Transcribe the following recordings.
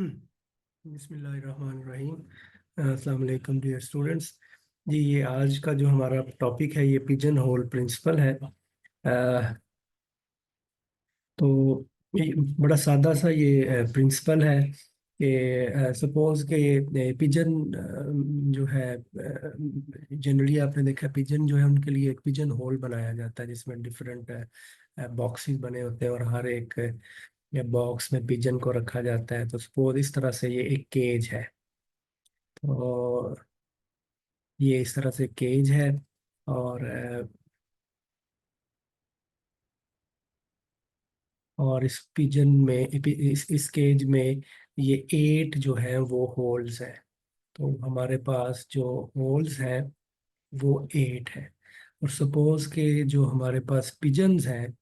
बिस्मिल्लाहिर्रहमानिर्रहीम। अस्सलाम वालेकुम डियर स्टूडेंट्स। जी, ये आज का जो हमारा टॉपिक है ये पिजन होल प्रिंसिपल है। तो ये बड़ा सादा सा ये प्रिंसिपल है कि सपोज के ये पिजन जो है, जनरली आपने देखा पिजन जो है उनके लिए एक पिजन होल बनाया जाता है जिसमें डिफरेंट बॉक्सेस बने होते हैं और हर एक बॉक्स में पिजन को रखा जाता है। तो सपोज इस तरह से ये एक केज है। तो ये इस तरह से केज है और इस पिजन में इस केज में ये 8 जो है वो होल्स है। तो हमारे पास जो होल्स है वो 8 है। और सपोज के जो हमारे पास पिजन्स हैं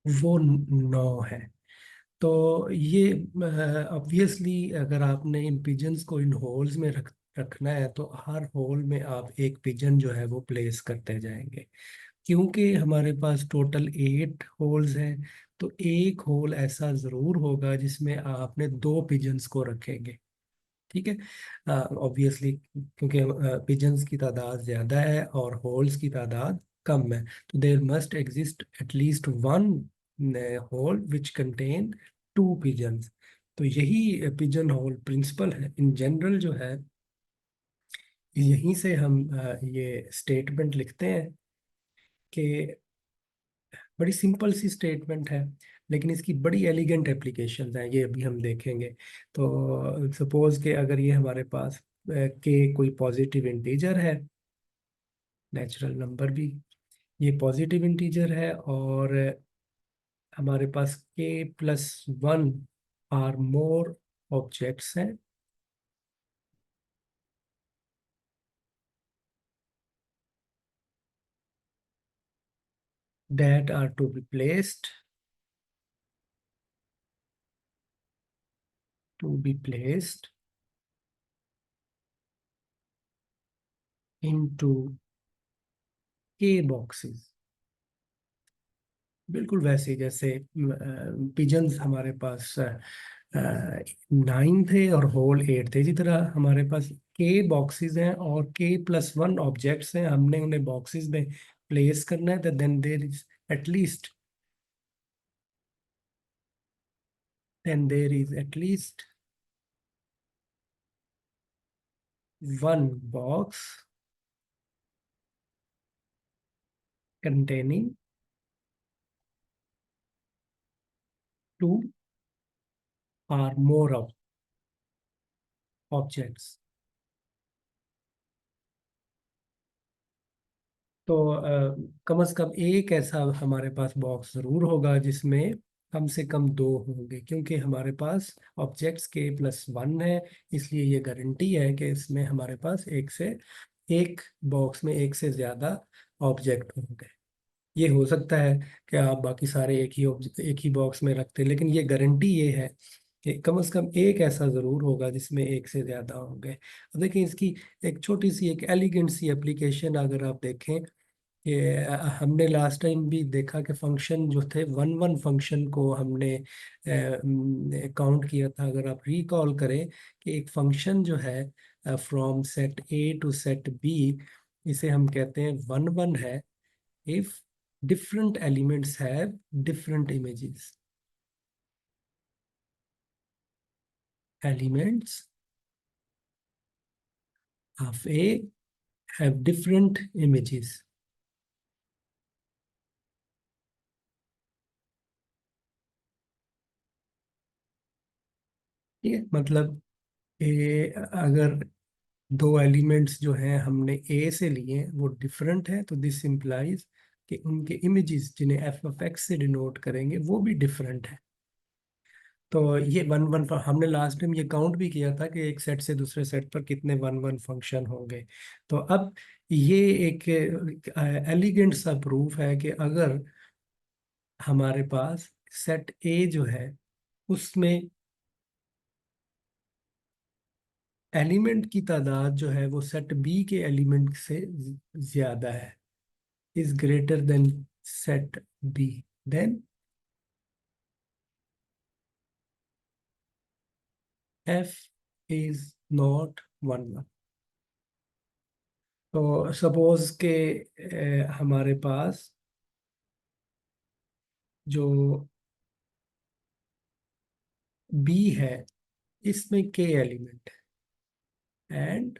वो 9 है। तो ये ऑब्वियसली अगर आपने इन पिजन्स को इन होल्स में रखना है तो हर होल में आप एक पिजन जो है वो प्लेस करते जाएंगे। क्योंकि हमारे पास टोटल 8 होल्स हैं तो एक होल ऐसा जरूर होगा जिसमें आपने 2 पिजन्स को रखेंगे। ठीक है, ऑब्वियसली क्योंकि पिजन्स की तादाद ज्यादा है और होल्स की तादाद कम है। तो there must exist at least one hole which contain 2 pigeons. तो यही पिजन होल प्रिंसिपल है इन जनरल जो है। यहीं से हम ये स्टेटमेंट लिखते हैं कि बड़ी सिंपल सी स्टेटमेंट है लेकिन इसकी बड़ी एलिगेंट एप्लीकेशंस हैं, ये अभी हम देखेंगे। तो सपोज के अगर ये हमारे पास के कोई पॉजिटिव इंटीजर है, नेचुरल नंबर भी ये पॉजिटिव इंटीजर है और हमारे पास k+1 आर मोर ऑब्जेक्ट्स हैं that are to be placed into k boxes। बिल्कुल वैसे ही जैसे पिजन्स हमारे पास 9 थे और होल 8 थे, इसी तरह हमारे पास के बॉक्सेस हैं और k+1 ऑब्जेक्ट्स हैं। हमने उन्हें बॉक्सेस में प्लेस करना है। तो then there is at least one box containing 2 or more of objects। तो कम से कम एक ऐसा हमारे पास बॉक्स जरूर होगा जिसमें कम से कम 2 होंगे, क्योंकि हमारे पास ऑब्जेक्ट्स k+1 है। इसलिए ये गारंटी है कि इसमें हमारे पास एक बॉक्स में एक से ज्यादा ऑब्जेक्ट होंगे। ये हो सकता है कि आप बाकी सारे एक ही बॉक्स में रखते हैं, लेकिन ये गारंटी ये है कि कम से कम एक ऐसा जरूर होगा जिसमें एक से ज्यादा होंगे। अब देखिए इसकी एक छोटी सी एक एलिगेंट सी एप्लीकेशन अगर आप देखें कि हमने लास्ट टाइम भी देखा कि फंक्शन जो थे वन वन फंक्शन को हमने काउंट किया था। अगर आप रिकॉल करें कि एक फंक्शन जो है from set A to set B, इसे हम कहते हैं वन वन है if different elements have different images। Elements of A have different images। ठीक है, मतलब अगर दो एलिमेंट्स जो हैं हमने ए से लिए वो डिफरेंट है तो दिस इम्प्लाइज कि उनके इमेजेस जिन्हें f(x) से डिनोट करेंगे वो भी डिफरेंट है। तो ये वन वन हमने लास्ट टाइम ये काउंट भी किया था कि एक सेट से दूसरे सेट पर कितने वन वन फंक्शन होंगे। तो अब ये एक एलिगेंट सा प्रूफ है कि अगर हमारे पास सेट ए जो है उसमें एलिमेंट की तादाद जो है वो सेट बी के एलिमेंट से ज्यादा है, is greater than set B, then F is not one one. तो सपोज के हमारे पास जो बी है इसमें के एलिमेंट है, एंड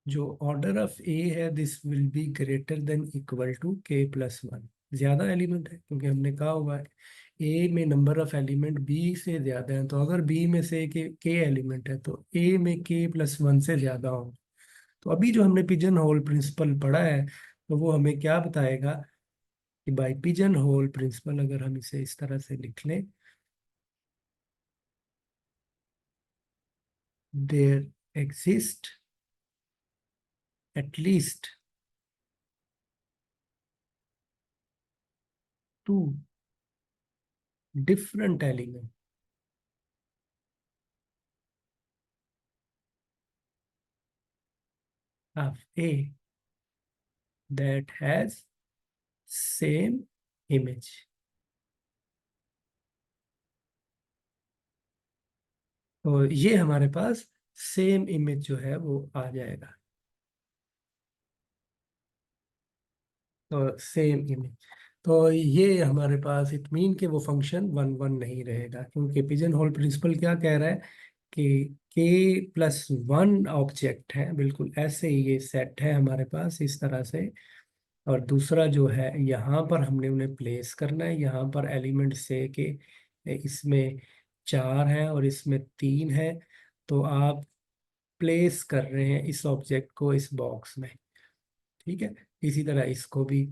जो ऑर्डर ऑफ ए है this will be greater than equal to K plus one. ज्यादा एलिमेंट है क्योंकि हमने कहा हुआ है ए में नंबर ऑफ एलिमेंट बी से ज्यादा है, तो अगर बी में से के एलिमेंट है तो ए में के प्लस वन से ज्यादा हो। तो अभी जो हमने पिजन होल प्रिंसिपल पढ़ा है तो वो हमें क्या बताएगा कि बाय पिजन होल प्रिंसिपल अगर हम इसे इस तरह से लिख लें, there exist at least two different element of A that has same image। तो ये हमारे पास सेम इमेज जो है वो आ जाएगा। तो सेम इमेज, तो ये हमारे पास इट मीन कि वो फंक्शन वन वन नहीं रहेगा, क्योंकि पिजन होल प्रिंसिपल क्या कह रहा है कि के प्लस वन ऑब्जेक्ट है, बिल्कुल ऐसे ही ये सेट है हमारे पास इस तरह से। और दूसरा जो है यहाँ पर हमने उन्हें प्लेस करना है, यहाँ पर एलिमेंट से के इसमें चार है और इसमें तीन है, तो आप प्लेस कर रहे हैं इस ऑब्जेक्ट को इस बॉक्स में। ठीक है, इसी तरह इसको भी।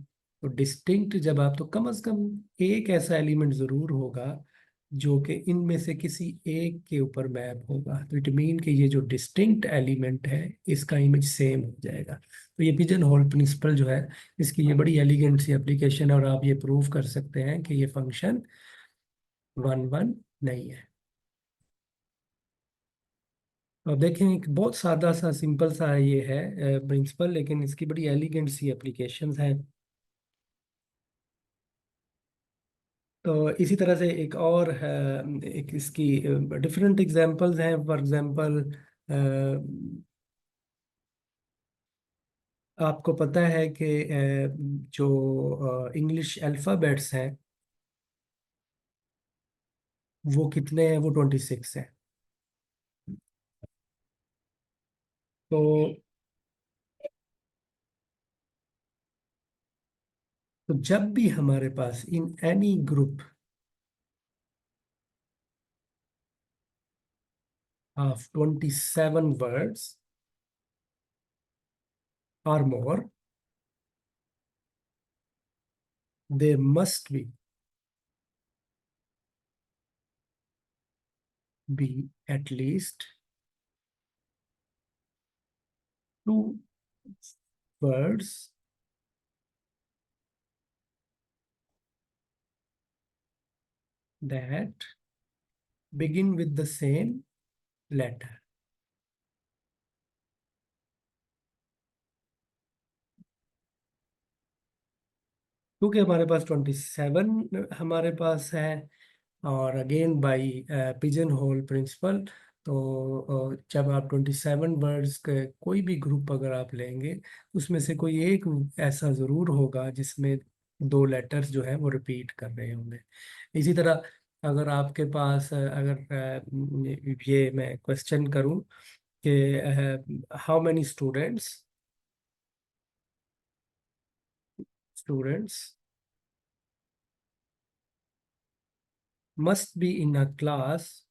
तो डिस्टिंक्ट जब आप, तो कम से कम एक ऐसा एलिमेंट जरूर होगा जो कि इनमें से किसी एक के ऊपर मैप होगा, तो इट मीन कि ये जो डिस्टिंक्ट एलिमेंट है इसका इमेज सेम हो जाएगा। तो ये पिजन होल प्रिंसिपल जो है इसकी ये बड़ी एलिगेंट सी एप्लीकेशन है, और आप ये प्रूव कर सकते हैं कि ये फंक्शन वन वन नहीं है। अब देखें एक बहुत सादा सा सिंपल सा ये है प्रिंसिपल, लेकिन इसकी बड़ी एलिगेंट सी एप्लीकेशंस हैं। तो इसी तरह से एक और है, एक इसकी डिफरेंट एग्जांपल्स हैं। फॉर एग्जांपल आपको पता है कि जो इंग्लिश अल्फ़ाबेट्स हैं वो कितने हैं, वो 26 है। तो जब भी हमारे पास in any group of 27 words और more, there must be at least two words that begin with the same letter। क्योंकि हमारे पास 27 हमारे पास है, और again by pigeon hole principle, तो जब आप 27 वर्ड्स के कोई भी ग्रुप अगर आप लेंगे उसमें से कोई एक ऐसा ज़रूर होगा जिसमें दो लेटर्स जो है वो रिपीट कर रहे होंगे। इसी तरह अगर आपके पास अगर ये मैं क्वेश्चन करूं कि how many students must be in a class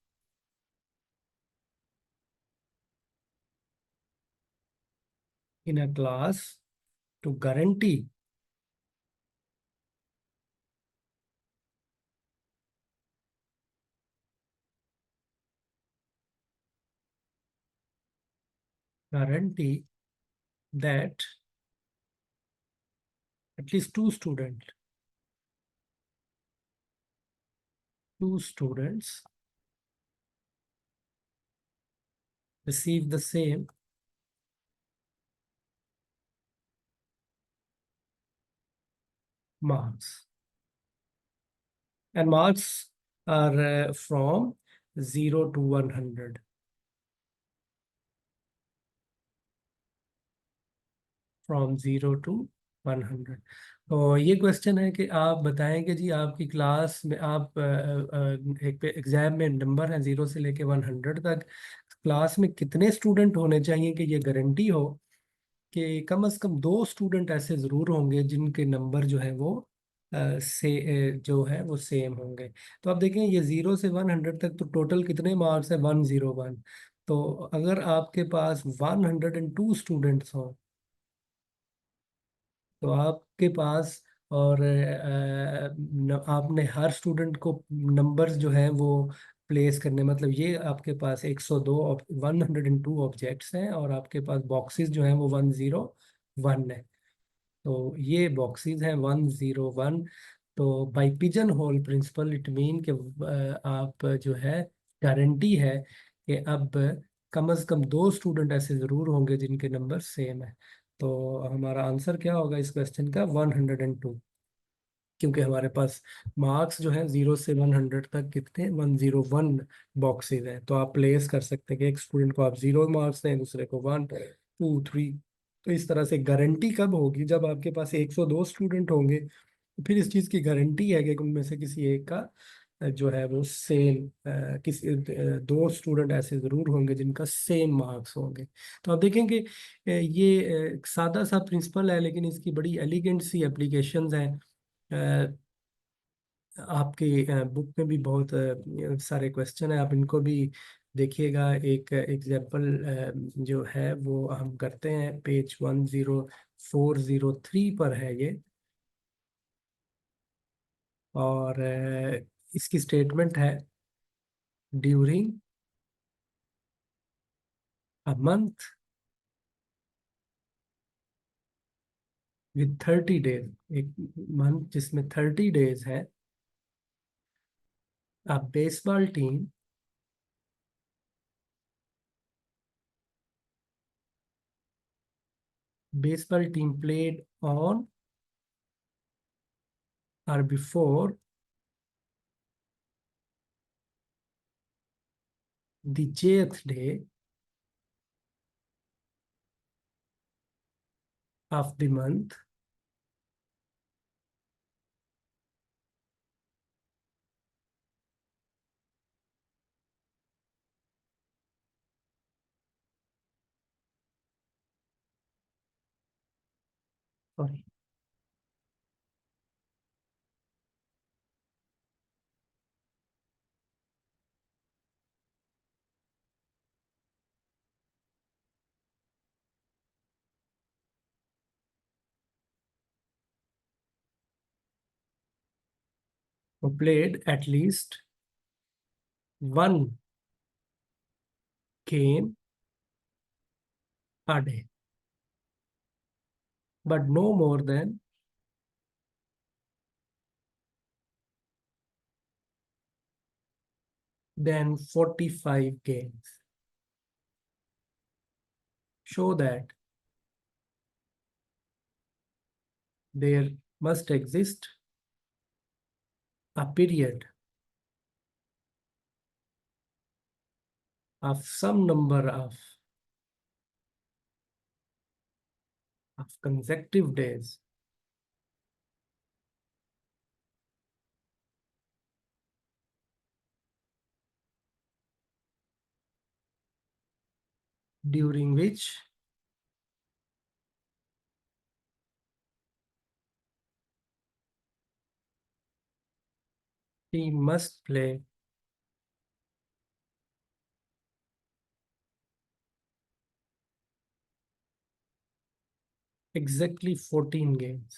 to guarantee that at least two students receive the same marks, and marks are from 0 to 100, from 0 to 100। तो ये क्वेश्चन है कि आप बताएं कि जी आपकी क्लास में आप एक एग्जाम में नंबर है 0 से लेके 100 तक, क्लास में कितने स्टूडेंट होने चाहिए कि ये गारंटी हो कि कम से कम 2 स्टूडेंट ऐसे जरूर होंगे जिनके नंबर जो है वो जो है वो सेम होंगे। तो आप देखें ये 0 से 100 तक तो टोटल कितने मार्क्स है, 101। तो अगर आपके पास 102 स्टूडेंट्स हों तो आपके पास और आपने हर स्टूडेंट को नंबर्स जो है वो प्लेस करने, मतलब ये आपके पास 102 102 ऑब्जेक्ट्स हैं और आपके पास बॉक्सेस जो हैं वो 101 है। तो ये बॉक्सेस हैं 101। तो by pigeon hole principle it mean कि आप जो है गारंटी है कि अब कम से कम 2 स्टूडेंट ऐसे जरूर होंगे जिनके नंबर सेम है। तो हमारा आंसर क्या होगा इस क्वेश्चन का, 102। क्योंकि हमारे पास मार्क्स जो है 0 से 100 तक कितने 101 बॉक्सेस हैं। तो आप प्लेस कर सकते हैं कि एक स्टूडेंट को आप 0 मार्क्स दें, दूसरे को 1 2 3। तो इस तरह से गारंटी कब होगी, जब आपके पास 102 स्टूडेंट होंगे। फिर इस चीज़ की गारंटी है कि उनमें से किसी एक का जो है वो सेम, किसी 2 स्टूडेंट ऐसे ज़रूर होंगे जिनका सेम मार्क्स होंगे। तो आप देखेंगे ये एक सादा सा प्रिंसिपल है लेकिन इसकी बड़ी एलिगेंट सी एप्लीकेशंस हैं। आपकी बुक में भी बहुत सारे क्वेश्चन है, आप इनको भी देखिएगा। एक एग्जाम्पल जो है वो हम करते हैं, पेज 10403 पर है ये। और इसकी स्टेटमेंट है, during a month with 30 days, एक मंथ जिसमें 30 डेज है, अ बेसबॉल टीम प्लेड ऑन और बिफोर द जेथ day of the month played at least one game a day, but no more than 45 games. Show that there must exist a period of some number of consecutive days during which team must play exactly 14 games।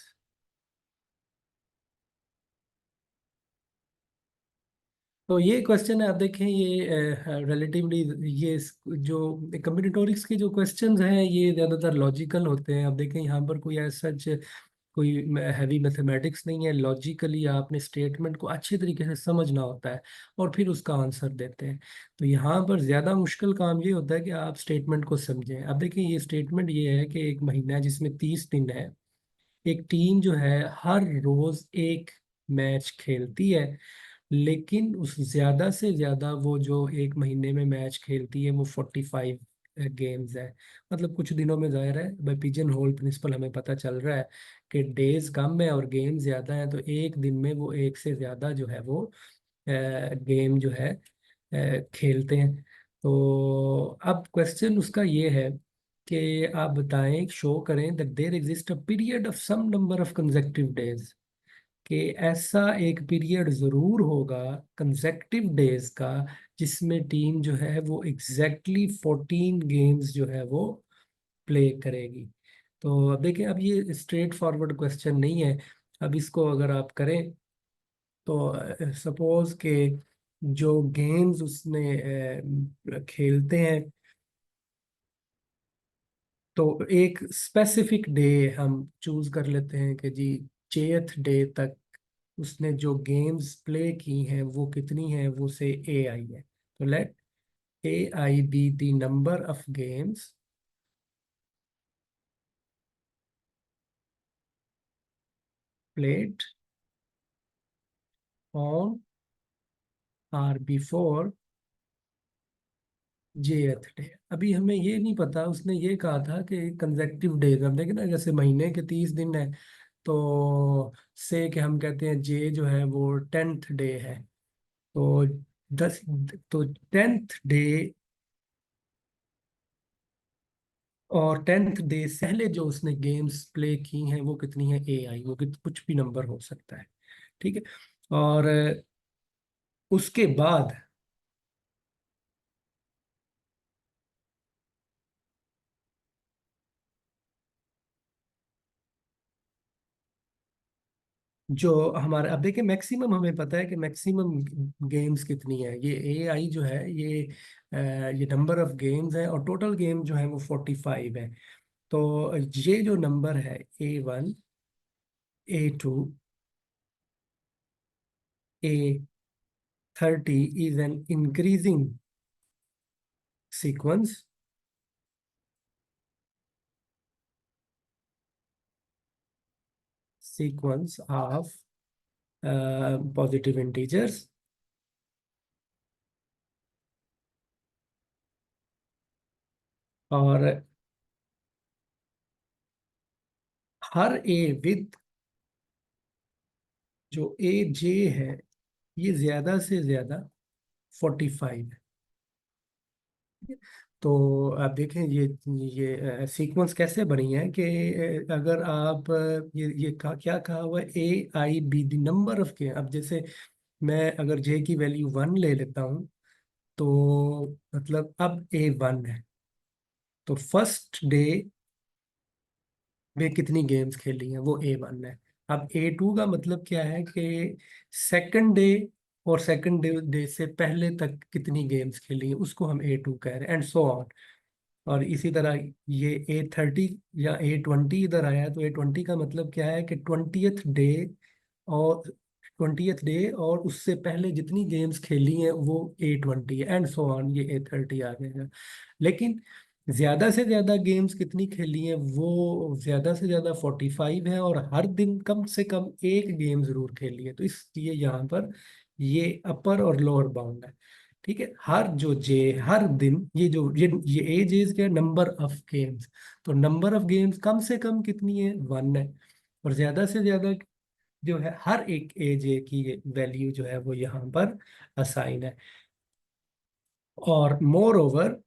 तो ये question है, आप देखें ये relatively ये जो कम्बिनेटोरिक्स के जो क्वेश्चंस हैं ये ज़्यादातर लॉजिकल होते हैं। आप देखें यहाँ पर कोई ऐसा कोई हैवी मैथमेटिक्स नहीं है, लॉजिकली आपने स्टेटमेंट को अच्छे तरीके से समझना होता है और फिर उसका आंसर देते हैं। तो यहाँ पर ज़्यादा मुश्किल काम ये होता है कि आप स्टेटमेंट को समझें। अब देखिए ये स्टेटमेंट ये है कि एक महीना है जिसमें 30 दिन है, एक टीम जो है हर रोज़ एक मैच खेलती है लेकिन उस ज्यादा से ज्यादा वो जो एक महीने में मैच खेलती है वो 45 गेम्स है। मतलब कुछ दिनों में जाहिर है बाय पिजन होल प्रिंसिपल हमें पता चल रहा है कि डेज कम है और गेम ज्यादा है, तो एक दिन में वो एक से ज्यादा जो है वो गेम जो है खेलते हैं। तो अब क्वेश्चन उसका ये है कि आप बताएं, शो करें that there exist a period of some number of consecutive days, कि ऐसा एक पीरियड जरूर होगा कंसेक्टिव डेज का जिसमें टीम जो है वो एग्जैक्टली 14 गेम्स जो है वो प्ले करेगी। तो अब देखिए, अब ये स्ट्रेट फॉरवर्ड क्वेश्चन नहीं है। अब इसको अगर आप करें तो सपोज के जो गेम्स उसने खेलते हैं, तो एक स्पेसिफिक डे हम चूज कर लेते हैं कि जी जेथ डे तक उसने जो गेम्स प्ले की हैं वो कितनी है, वो से ए आई है। तो let A I be the number of games played on or before jth day. अभी हमें ये नहीं पता, उसने ये कहा था कि कंसेक्टिव डेज, अब देखें ना जैसे महीने के 30 दिन है, तो से कि हम कहते हैं जे जो है वो 10th डे है। तो 10, तो 10th डे और 10th डे से पहले जो उसने गेम्स प्ले की हैं वो कितनी है, ए आई, वो कुछ भी नंबर हो सकता है। ठीक है। और उसके बाद जो हमारा, अब देखिए मैक्सिमम हमें पता है कि मैक्सिमम गेम्स कितनी है, ये ए आई जो है ये नंबर ऑफ गेम्स है, और टोटल गेम जो है वो 45 है। तो ये जो नंबर है A1, A2, A30 is an increasing sequence, of positive integers. और हर ए विद जो ए जे है ये ज्यादा से ज्यादा 45 है। तो आप देखें ये सीक्वेंस कैसे बनी है कि अगर आप ये क्या कहा हुआ है, ए I be the number of के, अब जैसे मैं अगर जे की वैल्यू 1 ले लेता हूँ, तो मतलब अब A1 है, तो फर्स्ट डे में कितनी गेम्स खेली हैं वो A1 है। अब A2 का मतलब क्या है कि सेकंड डे और सेकंड डे से पहले तक कितनी गेम्स खेली हैं उसको हम A2 कह रहे हैं, एंड सो ऑन। और इसी तरह ये A30 या A20 इधर आया है, तो A20 का मतलब क्या है कि 20th डे और 20th डे और उससे पहले जितनी गेम्स खेली हैं वो A20 है, एंड सो ऑन, ये A30 आ गया। लेकिन ज्यादा से ज्यादा गेम्स कितनी खेली हैं, वो ज्यादा से ज्यादा 45 है, और हर दिन कम से कम एक गेम जरूर खेली है, तो इसलिए यहाँ पर ये अपर और लोअर बाउंड है। ठीक है, हर जो जे, हर दिन ये एज इज क्या, नंबर ऑफ गेम्स। तो नंबर ऑफ गेम्स कम से कम कितनी है, 1 है, और ज्यादा से ज्यादा जो है हर एक एज ए की वैल्यू जो है वो यहाँ पर असाइन है। और मोर ओवर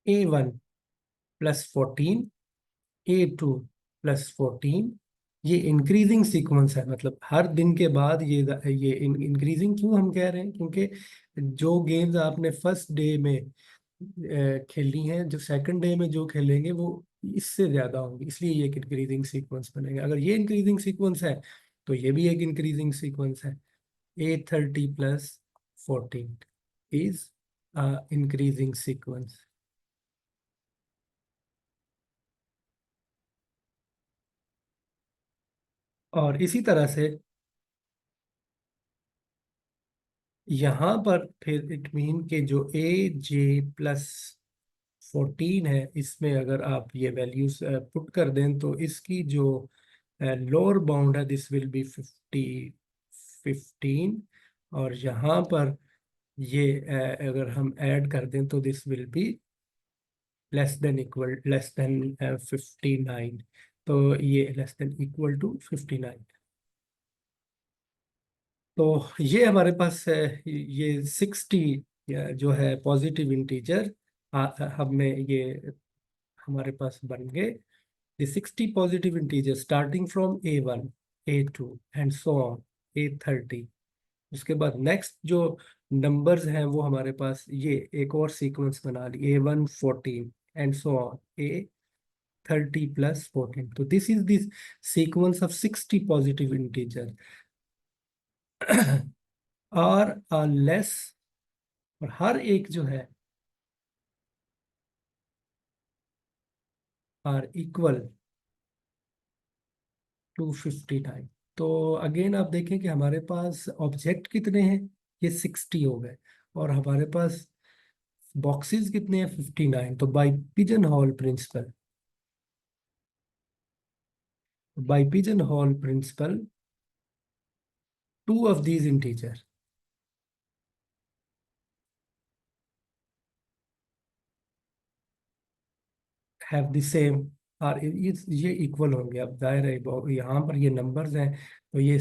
A1 + 14, A2 + 14, ये इंक्रीजिंग सीक्वेंस है, मतलब हर दिन के बाद ये इंक्रीजिंग क्यों हम कह रहे हैं, क्योंकि जो गेम्स आपने फर्स्ट डे में खेली हैं, जो सेकंड डे में जो खेलेंगे वो इससे ज्यादा होंगी, इसलिए ये एक इंक्रीजिंग सीक्वेंस बनेगा। अगर ये इंक्रीजिंग सीक्वेंस है तो ये भी एक इंक्रीजिंग सीक्वेंस है। A30 + 14 is increasing sequence. और इसी तरह से यहाँ पर फिर इट मीन के जो A J 14 है, इसमें अगर आप ये वैल्यूज पुट कर दें तो इसकी जो लोअर बाउंड है दिस विल बी 15। और यहाँ पर ये अगर हम ऐड कर दें तो this will be less than 59। तो ये लेस देन इक्वल टू 59। तो ये हमारे पास है, ये 60 जो है पॉजिटिव इंटीजर हमने ये हमारे पास बन गए। the 60 positive integers starting from A1, A2 and so on, A30। उसके बाद नेक्स्ट जो नंबर्स हैं वो हमारे पास ये एक और सीक्वेंस बना ली, A1 14 and so on, A30 plus 14। तो this is this sequence of 60 positive integer और लेस, और हर एक जो है आर इक्वल टू 59। तो अगेन आप देखें कि हमारे पास ऑब्जेक्ट कितने हैं, ये 60 हो गए, और हमारे पास बॉक्सेस कितने हैं, 59। तो by pigeon hole principle two of these integer have the same, और ये इक्वल होंगे। अब जाहिर है यहाँ पर ये नंबर्स हैं, तो ये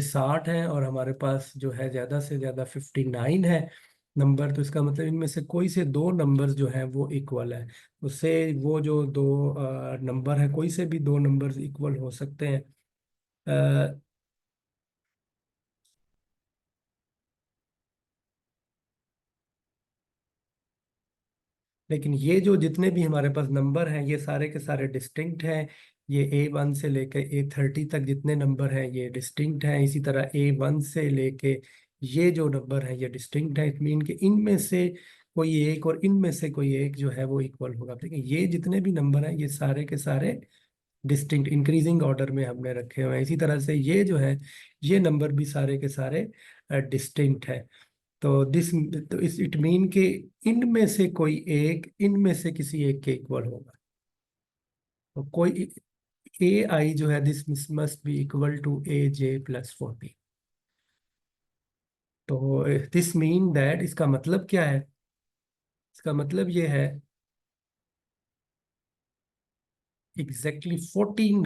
60 है और हमारे पास जो है ज़्यादा से ज़्यादा 59 है नंबर। तो इसका मतलब इनमें से कोई से दो नंबर्स जो हैं वो इक्वल है। उससे वो जो दो नंबर है, कोई से भी दो नंबर्स इक्वल हो सकते हैं। अ, लेकिन ये जो जितने भी हमारे पास नंबर हैं ये सारे के सारे डिस्टिंक्ट हैं। ये A1 से लेकर A30 तक जितने नंबर हैं ये डिस्टिंक्ट हैं। इसी तरह A1 से लेके ये जो नंबर है ये डिस्टिंक्ट है। इट मीन कि इनमें से कोई एक और इनमें से कोई एक जो है वो इक्वल होगा। देखिए ये जितने भी नंबर हैं ये सारे के सारे डिस्टिंक्ट इंक्रीजिंग ऑर्डर में हमने रखे हुए हैं। इसी तरह से ये जो है ये नंबर भी सारे के सारे डिस्टिंक्ट है। तो दिस, तो इस इट मीन के इनमें से कोई एक इनमें से किसी एक के इक्वल होगा। तो कोई AI जो है this must be equal to AJ+14। तो दिस मीन दैट, इसका मतलब क्या है, इसका मतलब ये है exactly 14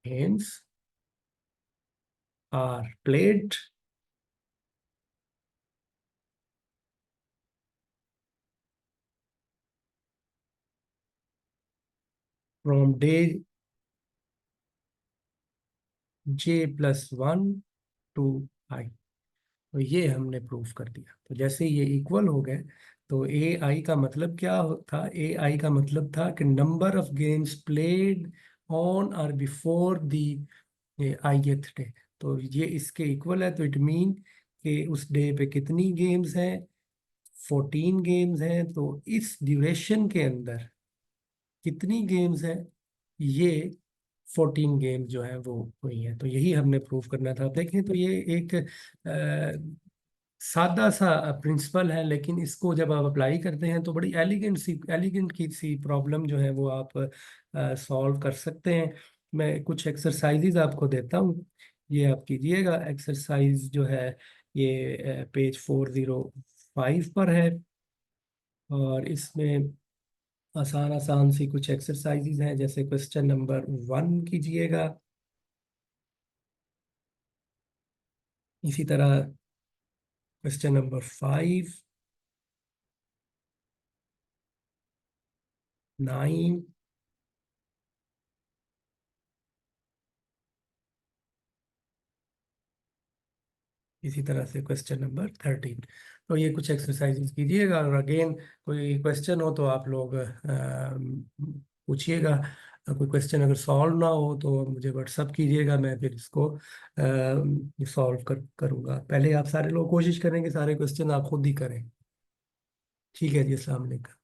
games are played from J+1 to I। तो ये हमने प्रूफ कर दिया। तो जैसे ये इक्वल हो गए, तो AI का मतलब क्या था, AI का मतलब था कि number of games played on और बिफोर दी ith डे। तो ये इसके इक्वल है। तो इट मीन कि उस डे पे कितनी गेम्स हैं, 14 गेम्स हैं। तो इस ड्यूरेशन के अंदर कितनी गेम्स हैं, ये 14 गेम जो है वो हुई है। तो यही हमने प्रूव करना था। आप देखें तो ये एक सादा सा प्रिंसिपल है, लेकिन इसको जब आप अप्लाई करते हैं तो बड़ी एलिगेंट की सी प्रॉब्लम जो है वो आप सॉल्व कर सकते हैं। मैं कुछ एक्सरसाइजेज आपको देता हूँ, ये आप कीजिएगा। एक्सरसाइज जो है ये पेज 405 पर है, और इसमें आसान आसान सी कुछ एक्सरसाइजेज हैं। जैसे क्वेश्चन नंबर 1 कीजिएगा, इसी तरह क्वेश्चन नंबर 5, 9, इसी तरह से क्वेश्चन नंबर 13। तो ये कुछ एक्सरसाइजेज कीजिएगा, और अगेन कोई क्वेश्चन हो तो आप लोग पूछिएगा। कोई क्वेश्चन अगर सॉल्व ना हो तो मुझे व्हाट्सअप कीजिएगा, मैं फिर इसको सॉल्व करूँगा। पहले आप सारे लोग कोशिश करें कि सारे क्वेश्चन आप खुद ही करें। ठीक है जी, अस्सलाम वालेकुम।